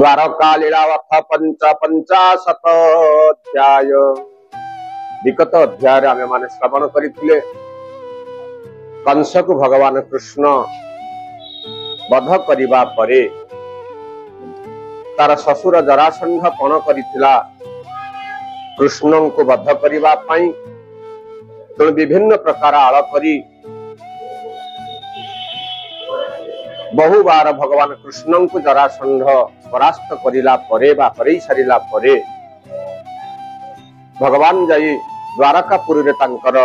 द्वारका लीलावथ पंच पंचाशतोध्याय विगत अध्याय आमे माने श्रवण करिथिले। कंस को भगवान कृष्ण वध करिबा परे तार ससुर जरासंध कौन करिथिला कृष्ण को वध करिबा पई तेणु विभिन्न प्रकार आळ करी बहु बार भगवान कृष्ण को जरासंध परास्त करिला परे बा करई सारिला परे भगवान जाई द्वारकापुरी रे तांकर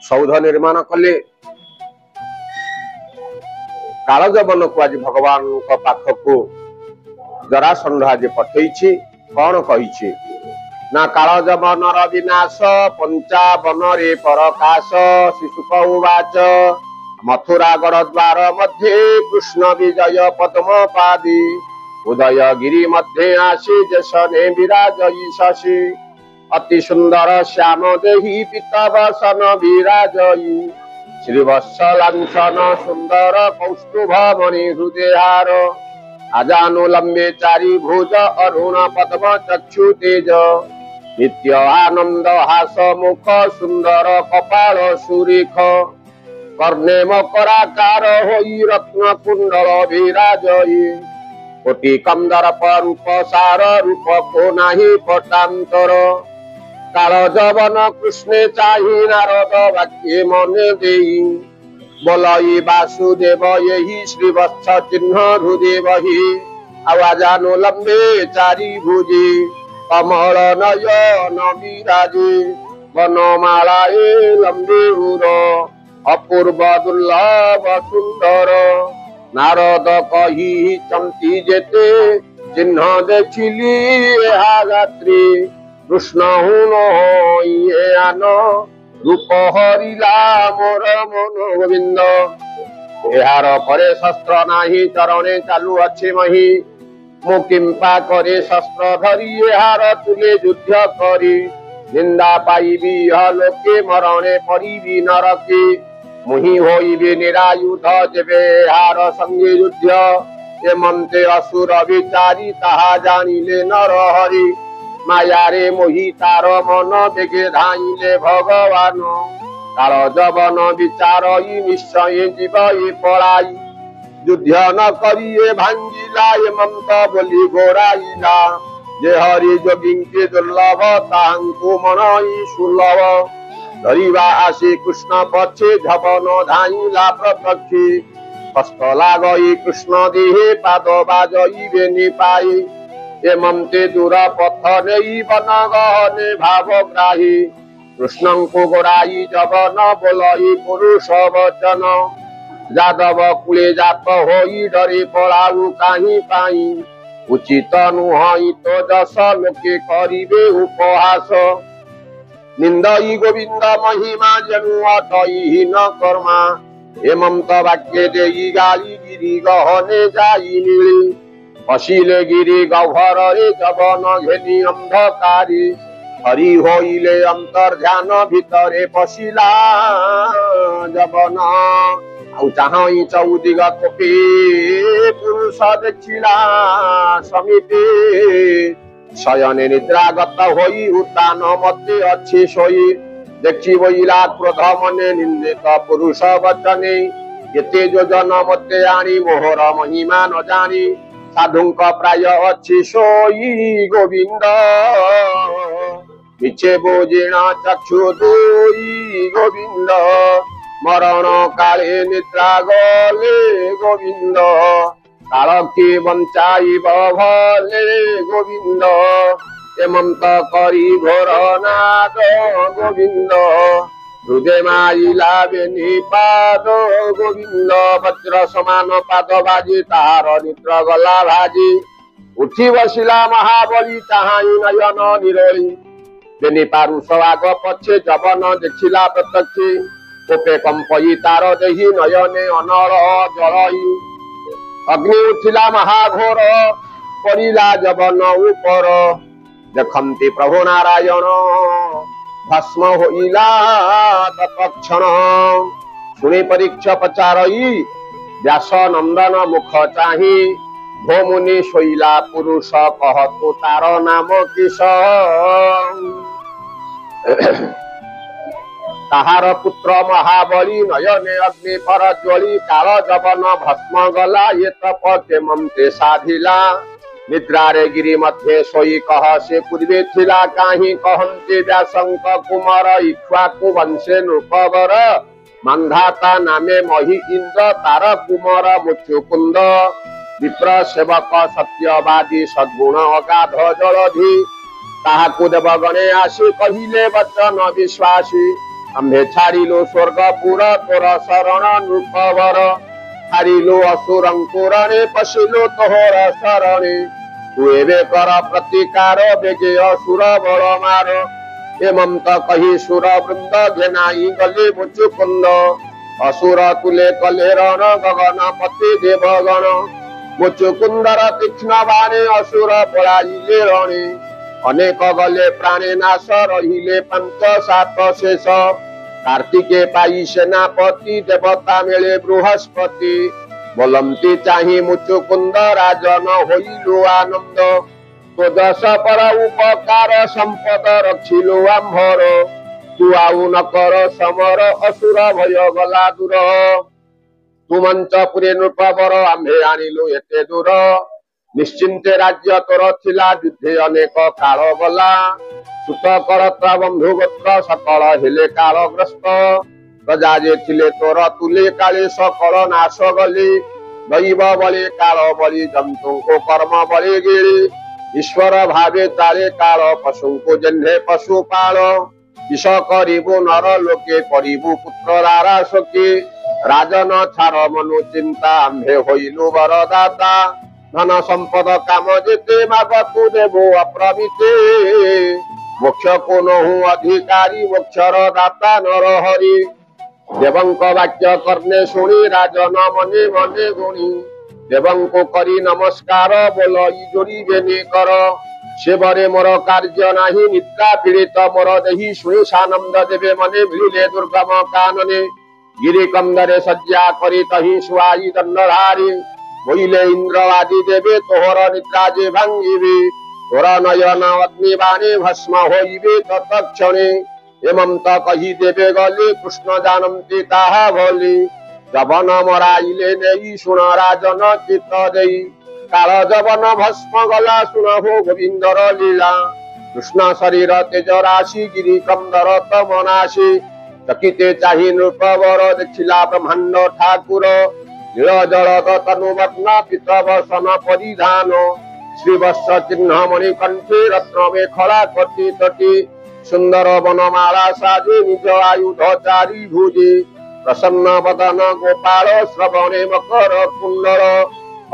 सौध निर्माण कले। कालजवन को आज भगवान को पाखकु जरासंध आज पठेइछि। कौन कहिछि ना कालजवनर विनाश पंचावन रे परकाश शिशुक उवाच मथुरागढ़ द्वार मध्ये कृष्ण विजय पद्म पादी उदयगिरी मध्ये आशी जशने विराजई शशि अति सुंदर श्याम देही पीतवसन विराजई श्रीवत्सलांछन सुंदर कौस्तुभ मणि हृदयहार आजानुलंबे चारि भुज अरुण पद्म चक्षु तेज नित्य आनंद हास मुख सुंदर कपाल सुरेख कर्णे मकराकार होई रत्न कुंडल विराजई कोटि कंदर्प रूप सार रूप को नाही पटांतर कालजवन कृष्णे चाहि नारद वाक्ये मने देई बोलई वासुदेव यही श्रीवत्स चिन्ह हृदय आवाजानु लंबे चारि भुजी कमल नयन विराजे वनमालाए लंबे उर अपूर्व दुर्लभ सुंदर नारद कही चमती जेते चिन्ह देखिली रात्रि कृष्ण हुन ये आन रूप हरिला मोर मन गोविंद एहार परे शस्त्र नाही चरणे चालू अच्छे मही मु किंपा करे शस्त्र धरी एहार तुले युद्ध करी निंदा पाइबी लोके मरणे पड़िबी नरके मुहि होइबे निरायुध जेबे हार संगे युद्ध एमंते असुर विचारी ताहा जानिले नर हरि माया रे मोहि तार मन बेगे धाइले भगवान कालजवन विचारई निश्चय जीवई पड़ाई युद्ध न करिए भांगिला एमंत बोली गोराइला जे हरि जोगी के दुर्लभ तांको मनई सुलभ धरिबा आशी कृष्ण पछे झपन धाइला प्रत्यक्षी कष्ट लागई कृष्ण देहे पाद बाजई बेनी पाई एमंते दूर पथ नहीं बन गहने भावग्राही कृष्ण को गोराई जबन बोलई पुरुष वचन जादव कुले जात होई डरे पलाऊ काहि पाई उचित नुहई तो जस लोके करिबे उपहास निंदई गोविंद महिमा जनु अटई न कर्मा हेमंत वाक्य देई गाई गिरी गहने जाई मिली पशिले गिरी गह्वर रे जबन घेनी अंधकारी हरि होइले अंतर्ध्यान भितरे पशिला जबन आउ चाहई चौदिग कोपे पुरुष देखिला समीपे शयने निद्रागत होई उत्तान मते अच्छी सोई देखी बोइला क्रोध मने निंदित पुरुष वचने केते योजन मते आनी मोहर महिमा न जानी साधुंक प्राय अच्छी सोई गोविंद मिछे बोजिणा चक्षु दुई गोविंद मरण काले निद्रा गले गोविंद काल के बंचाइब भले गोविंद एमंत करी घोर नाद गोविंद हृदय माइला बेनी पाद गोविंद वज्र समान पाद बाजी तार निद्र गला भाजी उठी बसिला महाबली चाहाई नयन निरोली बेनी पारुष आग पछे जबन देखिला प्रत्यक्षी कोपे कंपई तार देही नयने अनर जलई अग्नि उठिला महाघोर पड़िला जबन ऊपर देखंती प्रभु नारायण भस्म होइला तत्क्षण शुणी परीक्ष पचारई व्यास नंदन मुख चाही भोमुनि शैला पुरुष कहतु तार नाम किश ताहार पुत्र महाबली नयने अग्नि पर ज्वली काल जबन भस्म गला ये तप केमते साधिला निद्रारे गिरी मध्य सोई कह से पूर्वे थिला काहि कहन्ति व्यासंक कुमार इक्ष्वाकु वंशे नृपवर मंधाता नामे मही इंद्र तार कुमार मुचुकुंद विप्र सेवक सत्यवादी सद्गुण अगाध जलधि ताहाकु देवगणे आसी कहिले वचन विश्वासी आम्भे छाड़िलु स्वर्गपुर तोर शरण नृपवर हारिलु असुरंकुरणे पशिलु तोहर शरणे तू एवे कर प्रतिकार बेगे असुर बल मार एमं त कही सुर वृंद घेनाई गले मुचुकुंद असुर तुले कले रण गगन पति देवगण मुचुकुंदर तीक्ष्ण बाणे असुर पलाइले रणे अनेक गले प्राणे नाश रहिले पंच सात शेष कार्तिके पाई सेनापति देवता मेले बृहस्पति बोलमती चाही मुचुकुंद राजन होइलु आनंद तो दश पर उपकार संपद रक्षिलु आंभर तू आउ न कर समर असुर भय गला दूर तू मंचपुरे नृपवर आम्भे आनिलु एते दूर निश्चिंते राज्य तोर थिला युद्धे अनेक काल गला सुत करता बंधु गोत्र सकल हेले कालग्रस्त प्रजा जे थिले तोर तुले काले सकल नाश गली दैव बलि काल बलि जंतु को कर्म बलि गिरी ईश्वर भावे ताले काल पशु को जन्हे पशुपाल विष करिबु नर लोके करिबु पुत्र रारा सखी राजन छार मनु चिंता आम्भे होइलु वरदाता धन संपद काम जेते मागतु देवो अप्रमिते मोक्ष को नहु अधिकारी मोक्षर दाता नर हरि देवंक वाक्य कर्णे शुणी राजन मने मने गुणी देवंको करी नमस्कार बोल जोड़ी बेने कर सेवरे मोर कार्य नाही निद्रा पीड़ित मोर देही शुणी सानंद देवे मने मिलिले दुर्गम कानने गिरी कंदरे सज्जा करी तही सुआई दंडधारी बोइले इंद्र आदि देवे तोहर निद्रा जे भांगिबे तोर नयन अग्निबाणे भस्म होइबे तत्क्षणे एमं त कही देवे गले कृष्ण जानन्ति ताहा भली जबन मराइले नेई सुन राजन चित्त देई काल जबन भस्म गला सुन हो गोविंदर लीला कृष्ण शरीर तेज राशि गिरी कंदर तमनाशी चकिते चाही नृपवर देखिला ब्रह्मांड ठाकुर नील जलद तनुवर्ण पितवसन परिधान श्रीवत्स चिन्ह मणिकंठे रत्न मेखला कटी तटी सुंदर वनमाला साजे निज आयुध चारी भुजी प्रसन्न वदन गोपाल श्रवणे मकर कुंडल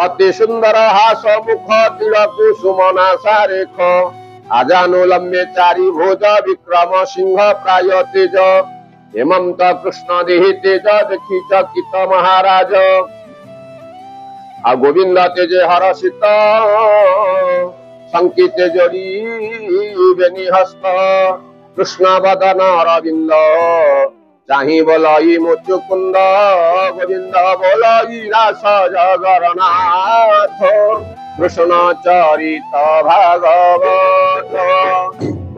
अति सुंदर हास मुख तिलक सुमना सारेख आजानुलम्बे चारी भोज विक्रम सिंह प्राय तेज हेमंत कृष्ण देहि तेज देखि चकित महाराज आ गोविंद तेजे हरषित संकिते जोड़ी बेनी हस्त कृष्ण वदन अरविंद चाही बोलई मुचुकुंद गोविंद बोलई रास जगन्नाथ कृष्ण चरित भागवत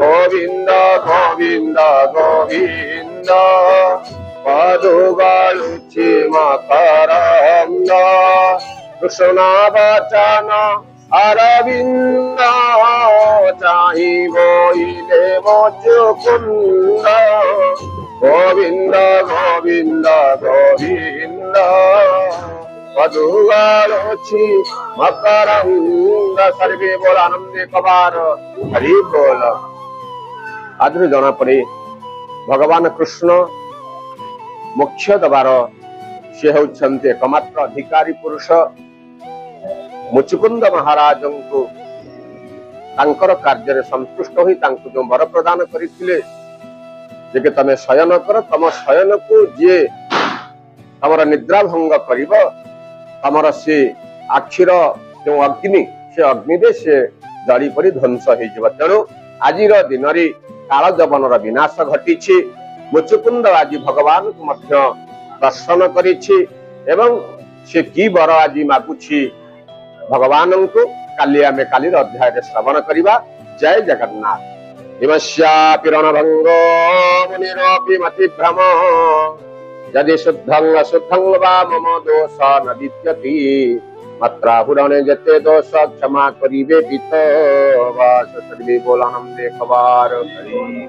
गोविंद गोविंद गोविंद पदुगलुचि मकरंद कृष्ण वचन अरविंद चाही बोइले मुचुकुंद गोविंद गोविंद गोविंद पदुगलुचि मकरंद सर्वे बोल आनंदे कबार हरि बोल। आदि जना पड़े भगवान कृष्ण मोक्ष दबार से होउछन्ते एकमात्र अधिकारी पुरुष मुचुकुंद महाराज को तांकर कार्य संतुष्ट होई तांको जो वर प्रदान करथिले जे तमे शयन कर तम शयन को जे तमर निद्रा भंग करिवो तमर से आखिर जो अग्नि से अग्नि दे से जड़ी पड़ी ध्वंस हो जिवो। तेणु आजिर दिन रे काल जबनर विनाश घटी मुचुकुंद आज भगवान को मध्य दर्शन करिछि एवं से की वर आज मागुछि भगवान को काली आम काली अध्याय श्रवण करवा। जय जगन्नाथ। हिमस्यापि रणभंगो मुनिरोऽपि मतिभ्रम यदि शुद्धं अशुद्धं वा मम दोष न विद्यति मत्राहुरणे जते दोष क्षमा करिबे पितो वा सर्वे बोलानंदे खबार हरि।